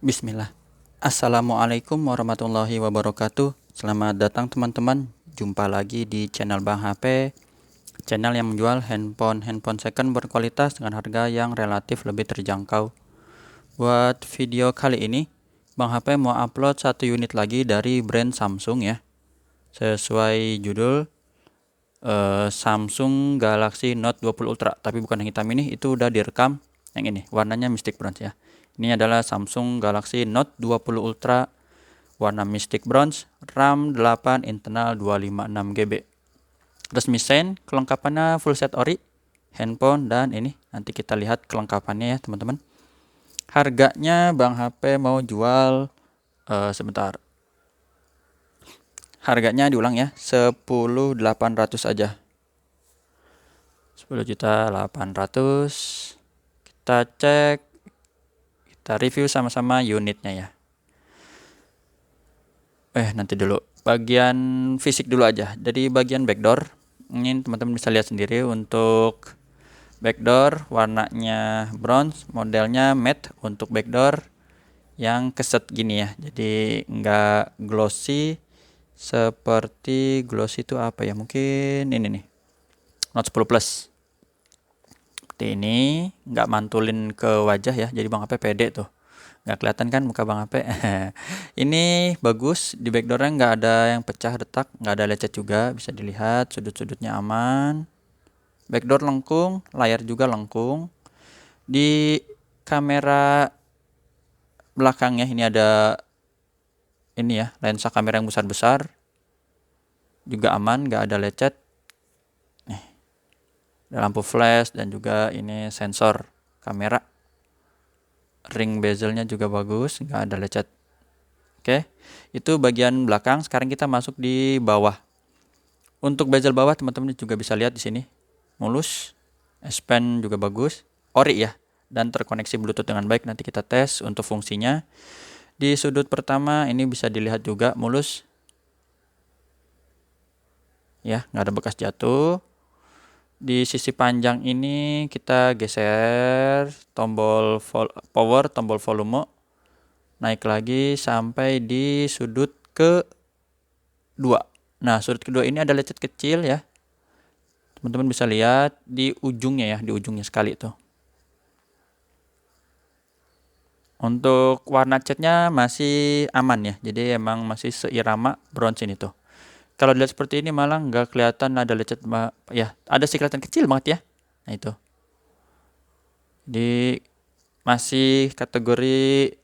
Bismillah. Assalamualaikum warahmatullahi wabarakatuh. Selamat datang teman-teman. Jumpa lagi di channel Bang HP, channel yang menjual handphone second berkualitas dengan harga yang relatif lebih terjangkau. Buat video kali ini, Bang HP mau upload satu unit lagi dari brand Samsung ya. Sesuai judul Samsung Galaxy Note 20 Ultra, tapi bukan yang hitam ini, itu udah direkam. Yang ini warnanya Mystic Bronze ya. Ini adalah Samsung Galaxy Note 20 Ultra warna Mystic Bronze, RAM 8, internal 256 GB. Resmi sign, kelengkapannya full set ori, handphone, dan ini nanti kita lihat kelengkapannya ya teman-teman. Harganya Bang HP mau jual sebentar. Harganya diulang ya, 10.800 aja. 10.800.000. Kita cek, kita review sama-sama unitnya ya. Nanti dulu. Bagian fisik dulu aja. Dari bagian backdoor, ini teman-teman bisa lihat sendiri untuk backdoor warnanya bronze, modelnya matte untuk backdoor yang keset gini ya. Jadi nggak glossy seperti glossy itu apa ya? Mungkin ini nih. Note 10 Plus. Seperti ini, nggak mantulin ke wajah ya. Jadi Bang HP pede tuh. Nggak kelihatan kan muka Bang HP. Ini bagus, di backdoornya nggak ada yang pecah retak, nggak ada lecet juga, bisa dilihat sudut-sudutnya aman. Backdoor lengkung, layar juga lengkung. Di kamera belakangnya ini ada ini ya, lensa kamera yang besar-besar, juga aman, nggak ada lecet. Ada lampu flash dan juga ini sensor kamera. Ring bezelnya juga bagus, nggak ada lecet. Oke, itu bagian belakang. Sekarang kita masuk di bawah. Untuk bezel bawah teman-teman juga bisa lihat di sini. Mulus, S Pen juga bagus, ori ya, dan terkoneksi Bluetooth dengan baik. Nanti kita tes untuk fungsinya. Di sudut pertama ini bisa dilihat juga mulus. Ya, nggak ada bekas jatuh. Di sisi panjang ini kita geser tombol power, tombol volume, naik lagi sampai di sudut kedua. Nah, sudut kedua ini ada lecet kecil ya. Teman-teman bisa lihat di ujungnya ya, di ujungnya sekali tuh. Untuk warna catnya masih aman ya, jadi emang masih seirama bronze ini tuh. Kalau dilihat seperti ini malah nggak kelihatan ada lecet ya, ada sih kelihatan kecil banget ya. Nah itu. Jadi masih kategori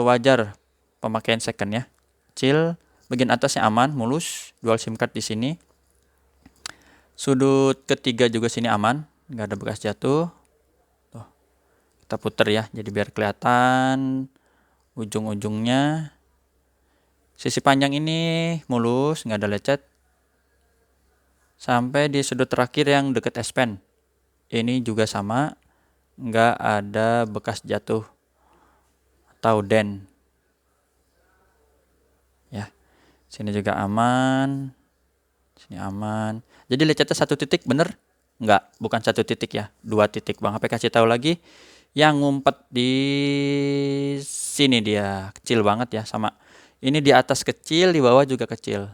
wajar pemakaian second ya. Kecil, bagian atasnya aman, mulus, dual SIM card di sini. Sudut ketiga juga sini aman, nggak ada bekas jatuh. Tuh, kita puter ya, jadi biar kelihatan ujung-ujungnya. Sisi panjang ini mulus, nggak ada lecet. Sampai di sudut terakhir yang deket S Pen. Ini juga sama, nggak ada bekas jatuh atau dent. Ya, sini juga aman, sini aman. Jadi lecetnya satu titik bener? Nggak, bukan satu titik ya, 2 titik. Bang HP kasih tahu lagi, yang ngumpet di sini dia kecil banget ya, sama. Ini di atas kecil, di bawah juga kecil.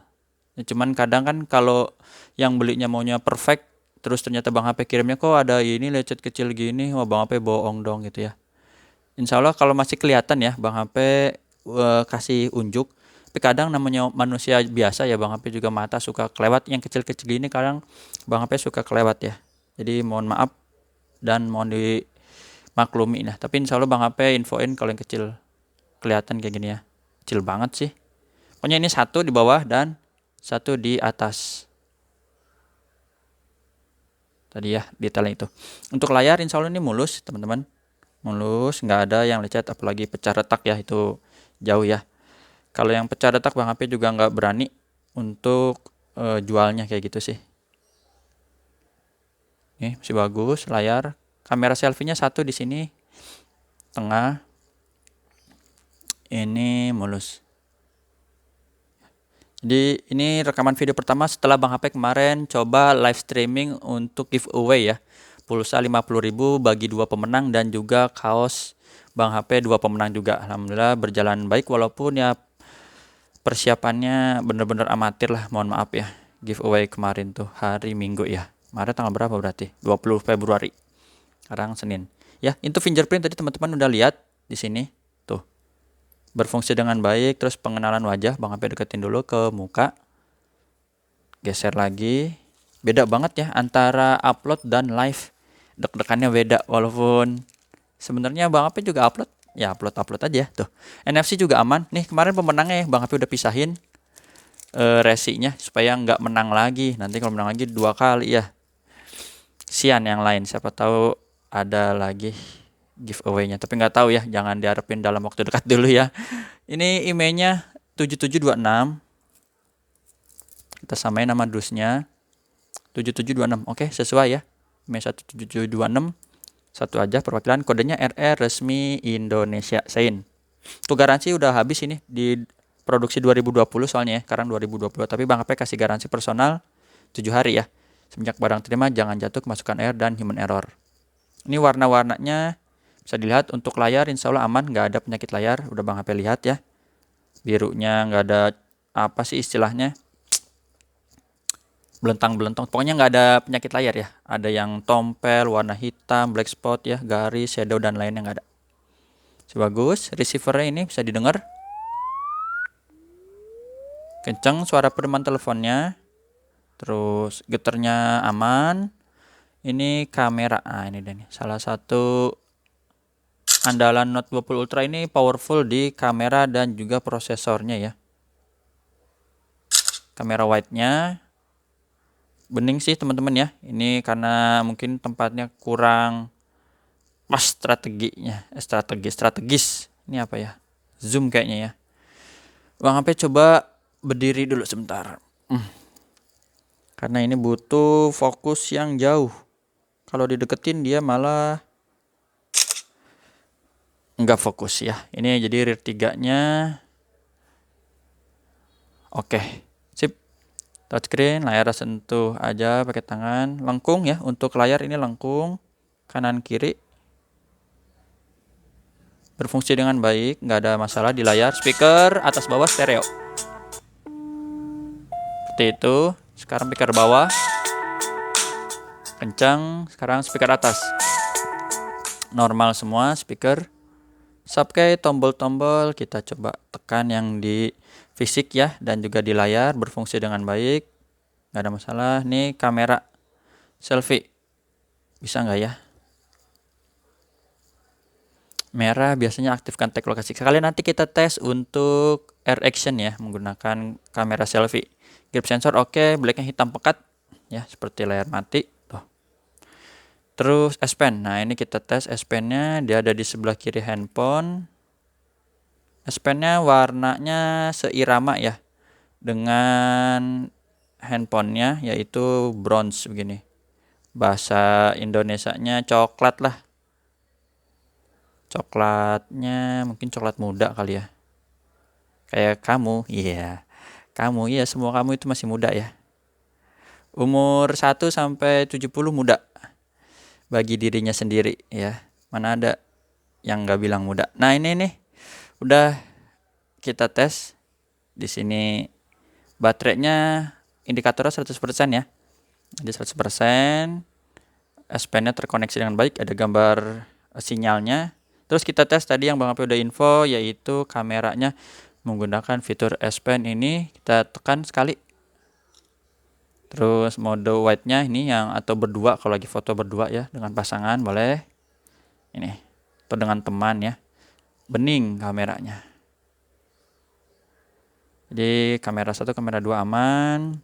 Ya, cuman kadang kan kalau yang belinya maunya perfect, terus ternyata Bang HP kirimnya kok ada ini lecet kecil gini, wah Bang HP bohong dong gitu ya. Insya Allah kalau masih kelihatan ya Bang HP kasih unjuk. Tapi kadang namanya manusia biasa ya Bang HP juga mata suka kelewat, yang kecil-kecil gini kadang Bang HP suka kelewat ya. Jadi mohon maaf dan mohon dimaklumi nah. Tapi insya Allah Bang HP infoin kalau yang kecil kelihatan kayak gini ya. Kecil banget sih. Pokoknya ini satu di bawah dan satu di atas. Tadi ya detailnya itu. Untuk layar insya Allah ini mulus teman-teman. Mulus, nggak ada yang lecet apalagi pecah retak ya, itu jauh ya. Kalau yang pecah retak Bang HP juga nggak berani untuk jualnya kayak gitu sih. Nih masih bagus layar. Kamera selfie-nya satu di sini tengah. Ini mulus. Jadi ini rekaman video pertama setelah Bang HP kemarin coba live streaming untuk giveaway ya. pulsa 50.000 bagi 2 pemenang, dan juga kaos Bang HP 2 pemenang juga. Alhamdulillah berjalan baik, walaupun ya persiapannya bener-bener amatir lah, mohon maaf ya. Giveaway kemarin tuh hari Minggu ya. Kemarin tanggal berapa berarti? 20 Februari. Sekarang Senin. Ya, itu fingerprint tadi teman-teman udah lihat di sini. Tuh. Berfungsi dengan baik, terus pengenalan wajah, Bang HP deketin dulu ke muka. Geser lagi. Beda banget ya antara upload dan live. Deg-degannya beda, walaupun sebenarnya Bang HP juga upload. Ya upload aja tuh. NFC juga aman. Nih kemarin pemenangnya Bang HP udah pisahin resinya supaya nggak menang lagi. Nanti kalau menang lagi 2 kali ya. Sian yang lain. Siapa tahu ada lagi giveaway-nya. Tapi nggak tahu ya. Jangan diharapin dalam waktu dekat dulu ya. Ini emailnya 7726. Kita samain nama dusnya 7726. Oke, sesuai ya. Email 17726. Satu aja perwakilan, kodenya RR resmi Indonesia Sein. Tuh garansi udah habis ini di produksi 2020 soalnya ya, sekarang 2020. Tapi Bang HP kasih garansi personal 7 hari ya. Semenjak barang terima jangan jatuh kemasukan air dan human error. Ini warna-warnanya bisa dilihat. Untuk layar insya Allah aman, nggak ada penyakit layar. Udah Bang HP lihat ya. Birunya nggak ada apa sih istilahnya, belentang-belentang, pokoknya nggak ada penyakit layar ya. Ada yang tompel, warna hitam, black spot ya, garis, shadow dan lainnya nggak ada. Bagus. Receivernya ini bisa didengar kenceng, suara pedoman teleponnya, terus getarnya aman. Ini kamera, ini deh nih, salah satu andalan Note 20 Ultra ini, powerful di kamera dan juga prosesornya ya. Kamera wide-nya bening sih teman-teman ya. Ini karena mungkin tempatnya kurang pas strategis. Ini apa ya? Zoom kayaknya ya. Bang HP coba berdiri dulu sebentar. Karena ini butuh fokus yang jauh. Kalau dideketin dia malah nggak fokus ya. Ini jadi rear 3-nya. Oke. Touchscreen, layar sentuh aja pakai tangan, lengkung ya. Untuk layar ini lengkung, kanan kiri. Berfungsi dengan baik, nggak ada masalah di layar. Speaker atas bawah stereo. Seperti itu. Sekarang speaker bawah. Kencang, sekarang speaker atas. Normal semua speaker. Subkey, tombol-tombol kita coba tekan yang di fisik ya, dan juga di layar berfungsi dengan baik, nggak ada masalah. Nih kamera selfie bisa nggak ya? Merah biasanya aktifkan tag lokasi. Sekali nanti kita tes untuk air action ya, menggunakan kamera selfie. Grip sensor oke, blacknya hitam pekat ya, seperti layar mati. Tuh. Terus S Pen. Nah ini kita tes S Pen-nya, dia ada di sebelah kiri handphone. S Pen-nya warnanya seirama ya dengan handphonenya, yaitu bronze begini. Bahasa Indonesianya coklat lah. Coklatnya mungkin coklat muda kali ya. Kayak kamu, iya. Kamu, iya, semua kamu itu masih muda ya. Umur 1 sampai 70 muda bagi dirinya sendiri ya. Mana ada yang nggak bilang muda. Nah ini nih udah kita tes di sini, baterainya indikatornya 100% ya. Jadi 100%. S Pen-nya terkoneksi dengan baik, ada gambar sinyalnya. Terus kita tes tadi yang Bang HP udah info, yaitu kameranya menggunakan fitur S Pen ini. Kita tekan sekali. Terus mode wide-nya ini yang atau berdua, kalau lagi foto berdua ya, dengan pasangan boleh. Ini atau dengan teman ya. Bening kameranya. Jadi kamera 1, kamera 2 aman.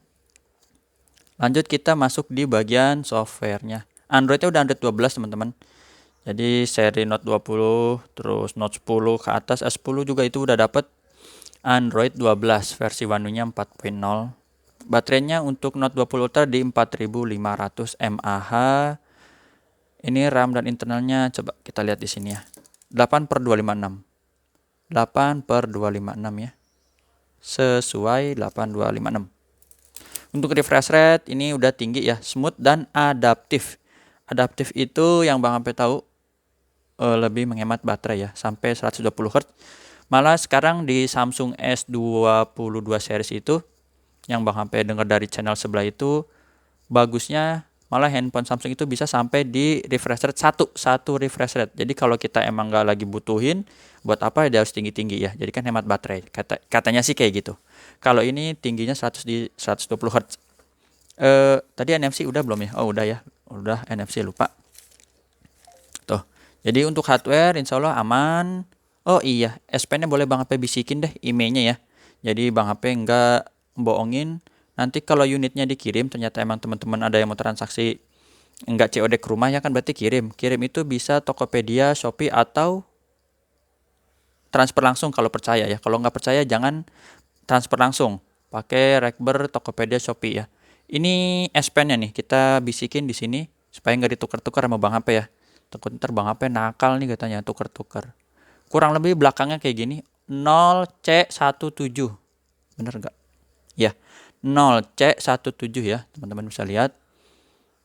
Lanjut kita masuk di bagian softwarenya. Androidnya udah Android 12 teman-teman. Jadi seri Note 20 terus Note 10 ke atas, S10 juga itu udah dapet Android 12 versi One UI-nya 4.0. Baterainya untuk Note 20 Ultra di 4500 mAh. Ini RAM dan internalnya coba kita lihat di sini ya. 8/256. 8/256 ya. Sesuai 8256. Untuk refresh rate ini udah tinggi ya, smooth dan adaptif. Adaptif itu yang Bang HP tahu lebih menghemat baterai ya, sampai 120 Hz. Malah sekarang di Samsung S22 series itu yang Bang HP dengar dari channel sebelah itu, bagusnya malah handphone Samsung itu bisa sampai di refresh rate satu refresh rate. Jadi kalau kita emang nggak lagi butuhin, buat apa dia harus tinggi-tinggi ya. Jadi kan hemat baterai. Katanya sih kayak gitu. Kalau ini tingginya 120 Hz. Tadi NFC udah belum ya? Oh udah ya. Udah NFC lupa. Tuh. Jadi untuk hardware insya Allah aman. Oh iya, S Pen-nya boleh Bang HP bisikin deh emailnya ya. Jadi Bang HP nggak bohongin. Nanti kalau unitnya dikirim ternyata emang teman-teman ada yang mau transaksi nggak COD ke rumah ya kan berarti kirim. Kirim itu bisa Tokopedia, Shopee atau transfer langsung kalau percaya ya. Kalau nggak percaya jangan transfer langsung. Pakai Rekber, Tokopedia, Shopee ya. Ini S Pen-nya nih kita bisikin di sini supaya nggak ditukar-tukar sama Bang HP ya. Takut ntar Bang HP nakal nih katanya tukar-tukar. Kurang lebih belakangnya kayak gini 0C17. Bener nggak? Ya, 0C17 ya, teman-teman bisa lihat.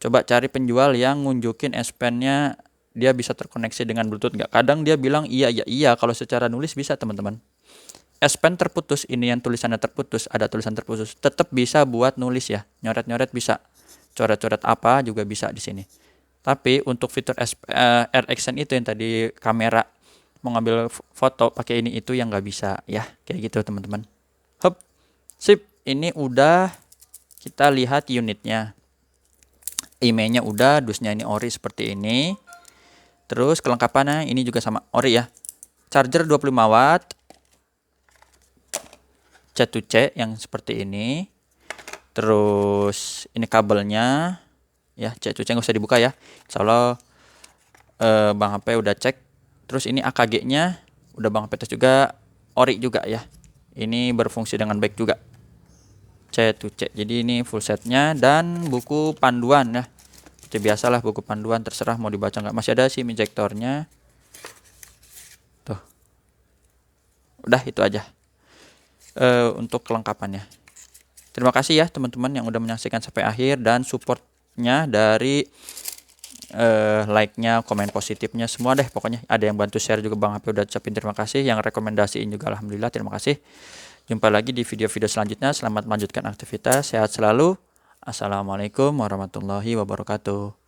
Coba cari penjual yang ngunjukin S Pen-nya dia bisa terkoneksi dengan Bluetooth nggak? Kadang dia bilang iya, ya iya, kalau secara nulis bisa teman-teman. S Pen terputus, ini yang tulisannya terputus, ada tulisan terputus, tetap bisa buat nulis ya, nyoret-nyoret bisa. Coret-coret apa juga bisa di sini. Tapi untuk fitur Air Action itu yang tadi kamera mau ngambil foto pakai ini itu yang nggak bisa ya, kayak gitu teman-teman. Hop, sip, ini udah kita lihat unitnya. IMEI-nya udah, dusnya ini ori seperti ini. Terus kelengkapannya ini juga sama ori ya. Charger 25 watt. C to C yang seperti ini. Terus ini kabelnya ya, C to C nggak usah dibuka ya. Insya Allah Bang HP udah cek. Terus ini AKG-nya udah Bang HP tes juga, ori juga ya. Ini berfungsi dengan baik juga. C to C. Jadi ini full setnya dan buku panduan ya. Seperti biasalah buku panduan, terserah mau dibaca nggak. Masih ada SIM injektornya. Tuh. Udah itu aja. Untuk kelengkapannya. Terima kasih ya teman-teman yang udah menyaksikan sampai akhir dan supportnya dari like-nya, komen positifnya semua deh pokoknya. Ada yang bantu share juga Bang HP udah ucapin terima kasih, yang rekomendasiin juga alhamdulillah terima kasih. Jumpa lagi di video-video selanjutnya. Selamat melanjutkan aktivitas, sehat selalu. Assalamualaikum warahmatullahi wabarakatuh.